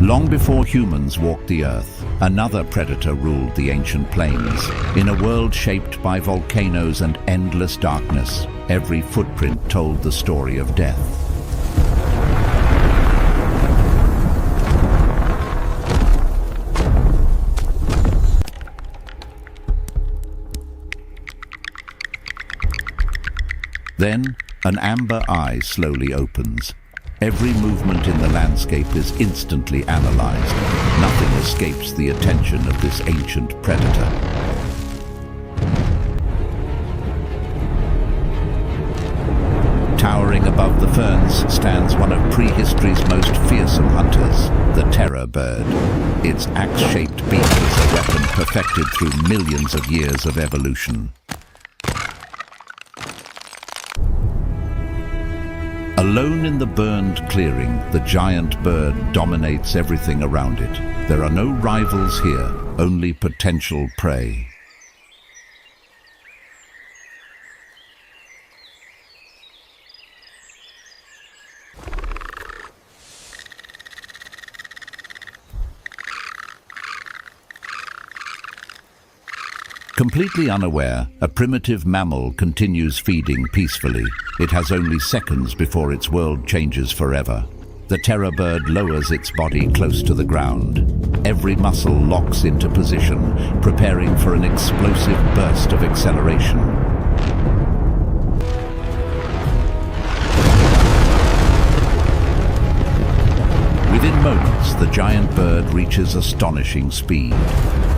Long before humans walked the earth, another predator ruled the ancient plains. In a world shaped by volcanoes and endless darkness, every footprint told the story of death. Then, an amber eye slowly opens. Every movement in the landscape is instantly analyzed. Nothing escapes the attention of this ancient predator. Towering above the ferns stands one of prehistory's most fearsome hunters, the terror bird. Its axe-shaped beak is a weapon perfected through millions of years of evolution. Alone in the burned clearing, the giant bird dominates everything around it. There are no rivals here, only potential prey. Completely unaware, a primitive mammal continues feeding peacefully. It has only seconds before its world changes forever. The terror bird lowers its body close to the ground. Every muscle locks into position, preparing for an explosive burst of acceleration. Within moments, the giant bird reaches astonishing speed.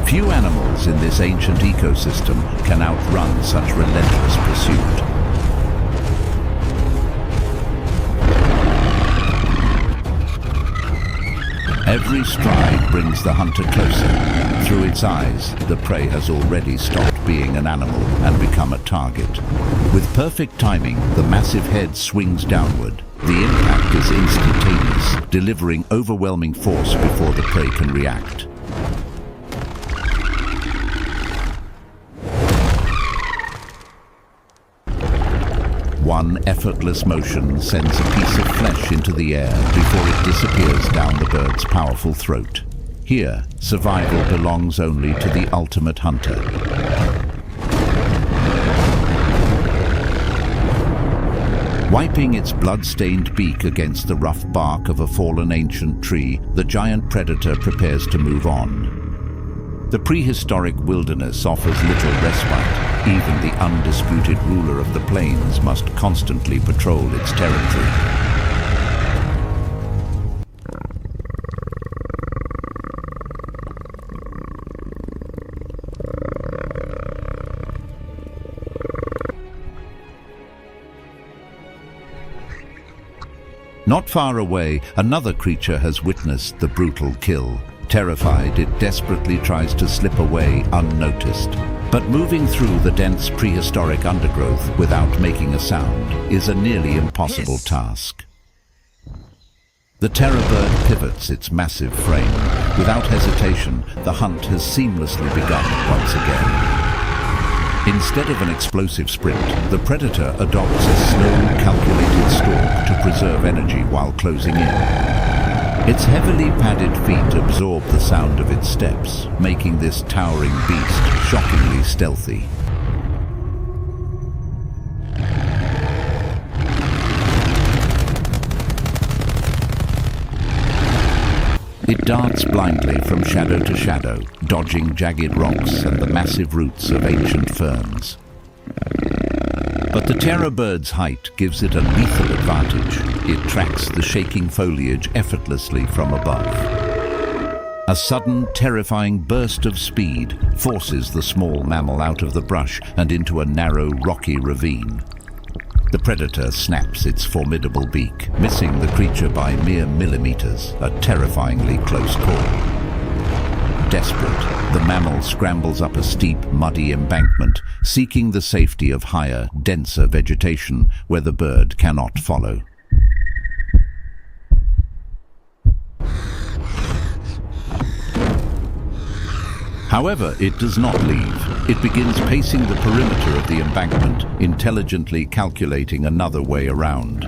Few animals in this ancient ecosystem can outrun such relentless pursuit. Every stride brings the hunter closer. Through its eyes, the prey has already stopped being an animal and become a target. With perfect timing, the massive head swings downward. The impact is instantaneous, delivering overwhelming force before the prey can react. One effortless motion sends a piece of flesh into the air before it disappears down the bird's powerful throat. Here, survival belongs only to the ultimate hunter. Wiping its blood-stained beak against the rough bark of a fallen ancient tree, the giant predator prepares to move on. The prehistoric wilderness offers little respite. Even the undisputed ruler of the plains must constantly patrol its territory. Not far away, another creature has witnessed the brutal kill. Terrified, it desperately tries to slip away unnoticed. But moving through the dense prehistoric undergrowth without making a sound is a nearly impossible task. The terror bird pivots its massive frame. Without hesitation, the hunt has seamlessly begun once again. Instead of an explosive sprint, the predator adopts a slow, calculated stalk to preserve energy while closing in. Its heavily padded feet absorb the sound of its steps, making this towering beast shockingly stealthy. It darts blindly from shadow to shadow, dodging jagged rocks and the massive roots of ancient ferns. But the terror bird's height gives it a lethal advantage. It tracks the shaking foliage effortlessly from above. A sudden, terrifying burst of speed forces the small mammal out of the brush and into a narrow, rocky ravine. The predator snaps its formidable beak, missing the creature by mere millimeters, a terrifyingly close call. Desperate, the mammal scrambles up a steep, muddy embankment, seeking the safety of higher, denser vegetation where the bird cannot follow. However, it does not leave. It begins pacing the perimeter of the embankment, intelligently calculating another way around.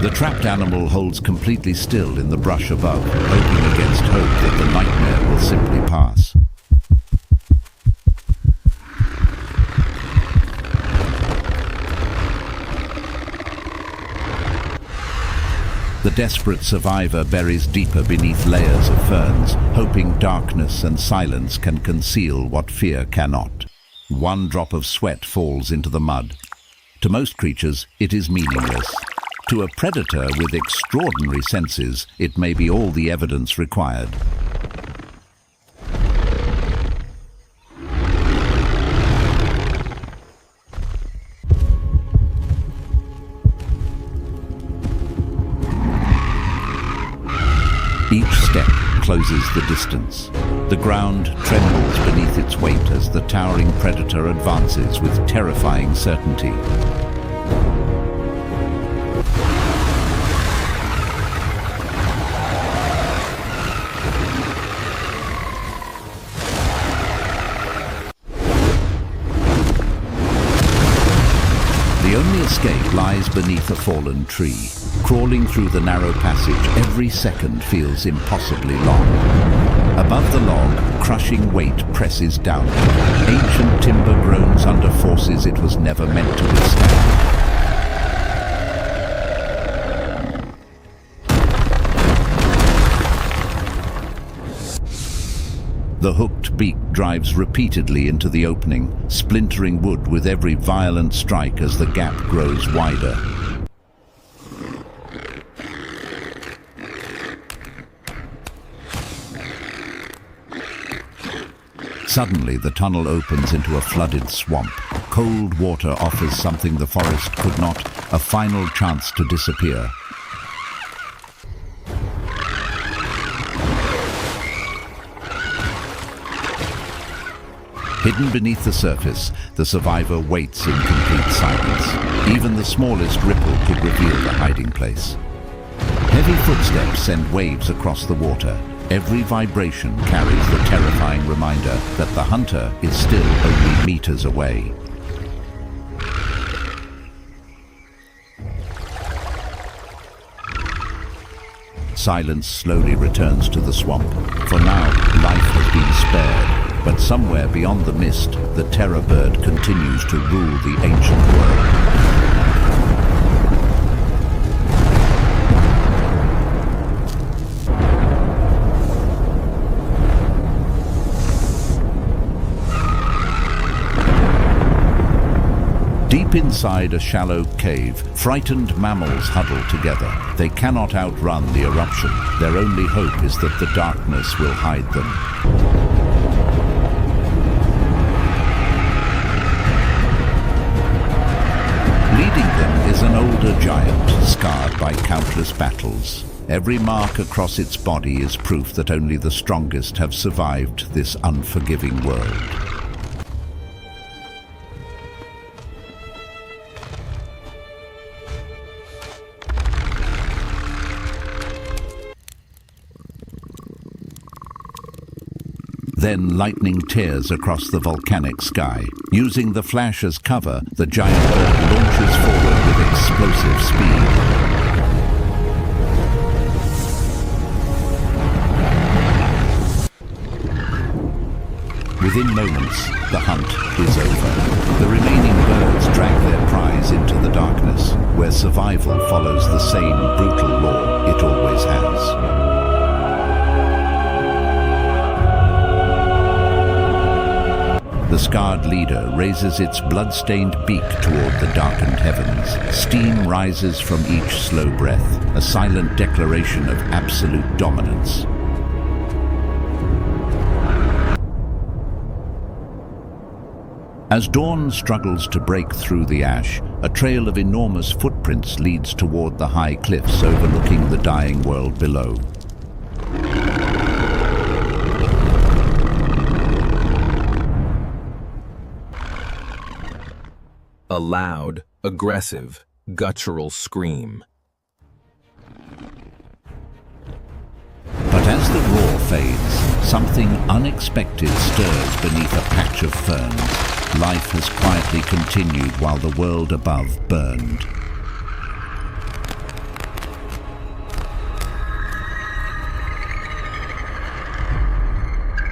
The trapped animal holds completely still in the brush above, hoping against hope that the nightmare will simply pass. The desperate survivor buries deeper beneath layers of ferns, hoping darkness and silence can conceal what fear cannot. One drop of sweat falls into the mud. To most creatures, it is meaningless. To a predator with extraordinary senses, it may be all the evidence required. Each step closes the distance. The ground trembles beneath its weight as the towering predator advances with terrifying certainty. The only escape lies beneath a fallen tree. Crawling through the narrow passage, every second feels impossibly long. Above the log, crushing weight presses down. Ancient timber groans under forces it was never meant to withstand. The hooked beak drives repeatedly into the opening, splintering wood with every violent strike as the gap grows wider. Suddenly, the tunnel opens into a flooded swamp. Cold water offers something the forest could not, a final chance to disappear. Hidden beneath the surface, the survivor waits in complete silence. Even the smallest ripple could reveal the hiding place. Heavy footsteps send waves across the water. Every vibration carries the terrifying reminder that the hunter is still only meters away. Silence slowly returns to the swamp. For now, life has been spared, but somewhere beyond the mist, the terror bird continues to rule the ancient world. Deep inside a shallow cave, frightened mammals huddle together. They cannot outrun the eruption. Their only hope is that the darkness will hide them. Leading them is an older giant, scarred by countless battles. Every mark across its body is proof that only the strongest have survived this unforgiving world. Then lightning tears across the volcanic sky. Using the flash as cover, the giant bird launches forward with explosive speed. Within moments, the hunt is over. The remaining birds drag their prize into the darkness, where survival follows the same brutal law it always has. The scarred leader raises its blood-stained beak toward the darkened heavens. Steam rises from each slow breath, a silent declaration of absolute dominance. As dawn struggles to break through the ash, a trail of enormous footprints leads toward the high cliffs overlooking the dying world below. A loud, aggressive, guttural scream. But as the roar fades, something unexpected stirs beneath a patch of ferns. Life has quietly continued while the world above burned.